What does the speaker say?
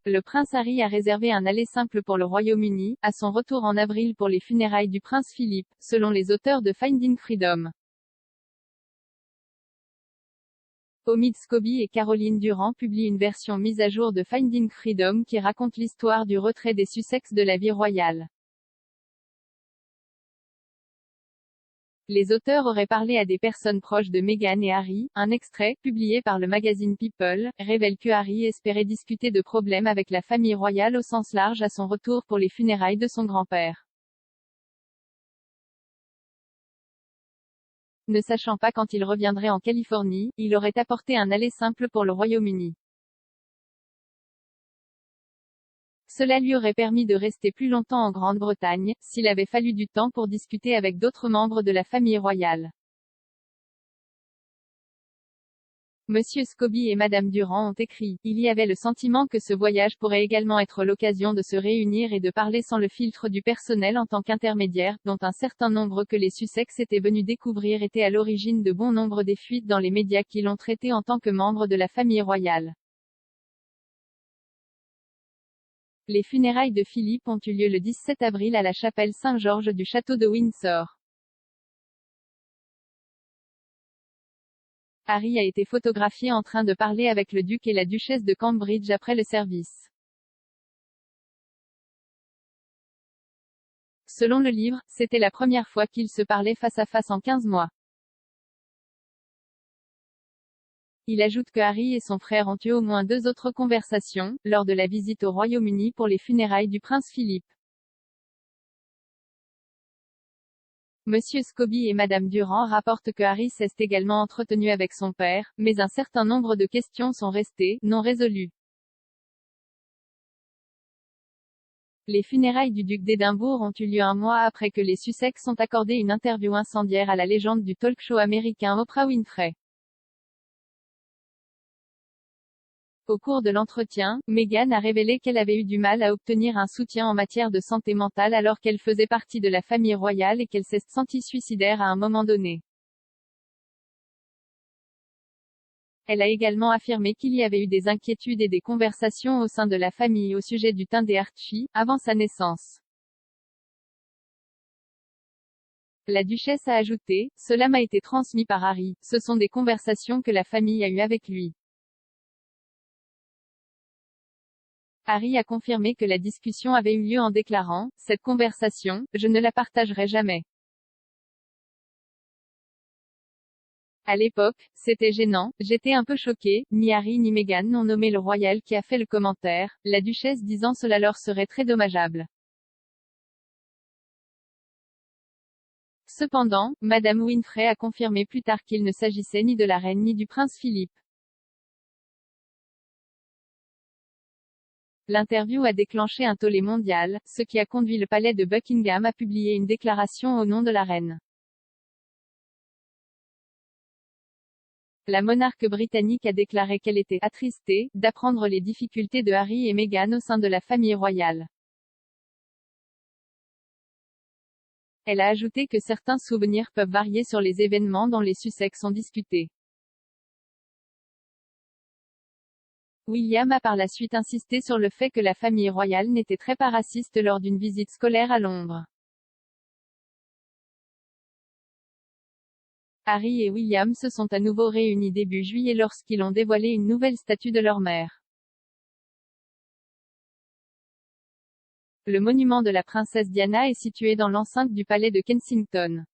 le prince Harry a réservé un aller simple pour le Royaume-Uni, à son retour en avril pour les funérailles du prince Philippe, selon les auteurs de Finding Freedom. Omid Scobie et Caroline Durand publient une version mise à jour de Finding Freedom qui raconte l'histoire du retrait des Sussex de la vie royale. Les auteurs auraient parlé à des personnes proches de Meghan et Harry. Un extrait, publié par le magazine People, révèle que Harry espérait discuter de problèmes avec la famille royale au sens large à son retour pour les funérailles de son grand-père. Ne sachant pas quand il reviendrait en Californie, il aurait apporté un aller simple pour le Royaume-Uni. Cela lui aurait permis de rester plus longtemps en Grande-Bretagne, s'il avait fallu du temps pour discuter avec d'autres membres de la famille royale. Monsieur Scobie et Madame Durand ont écrit. Il y avait le sentiment que ce voyage pourrait également être l'occasion de se réunir et de parler sans le filtre du personnel en tant qu'intermédiaire, dont un certain nombre que les Sussex étaient venus découvrir était à l'origine de bon nombre des fuites dans les médias qui l'ont traité en tant que membre de la famille royale. Les funérailles de Philippe ont eu lieu le 17 avril à la chapelle Saint-Georges du château de Windsor. Harry a été photographié en train de parler avec le duc et la duchesse de Cambridge après le service. Selon le livre, c'était la première fois qu'ils se parlaient face à face en 15 mois. Il ajoute que Harry et son frère ont eu au moins 2 autres conversations, lors de la visite au Royaume-Uni pour les funérailles du prince Philippe. Monsieur Scobie et Madame Durand rapportent que Harry s'est également entretenu avec son père, mais un certain nombre de questions sont restées, non résolues. Les funérailles du duc d'Édimbourg ont eu lieu un mois après que les Sussex ont accordé une interview incendiaire à la légende du talk-show américain Oprah Winfrey. Au cours de l'entretien, Meghan a révélé qu'elle avait eu du mal à obtenir un soutien en matière de santé mentale alors qu'elle faisait partie de la famille royale et qu'elle s'est sentie suicidaire à un moment donné. Elle a également affirmé qu'il y avait eu des inquiétudes et des conversations au sein de la famille au sujet du teint des Archie, avant sa naissance. La duchesse a ajouté, « Cela m'a été transmis par Harry, ce sont des conversations que la famille a eues avec lui. » Harry a confirmé que la discussion avait eu lieu en déclarant, « Cette conversation, je ne la partagerai jamais. À l'époque, c'était gênant, j'étais un peu choquée, ni Harry ni Meghan n'ont nommé le royal qui a fait le commentaire, la duchesse disant cela leur serait très dommageable. » Cependant, Madame Winfrey a confirmé plus tard qu'il ne s'agissait ni de la reine ni du prince Philippe. L'interview a déclenché un tollé mondial, ce qui a conduit le palais de Buckingham à publier une déclaration au nom de la reine. La monarque britannique a déclaré qu'elle était « attristée » d'apprendre les difficultés de Harry et Meghan au sein de la famille royale. Elle a ajouté que certains souvenirs peuvent varier sur les événements dont les Sussex ont discuté. William a par la suite insisté sur le fait que la famille royale n'était très pas raciste lors d'une visite scolaire à Londres. Harry et William se sont à nouveau réunis début juillet lorsqu'ils ont dévoilé une nouvelle statue de leur mère. Le monument de la princesse Diana est situé dans l'enceinte du palais de Kensington.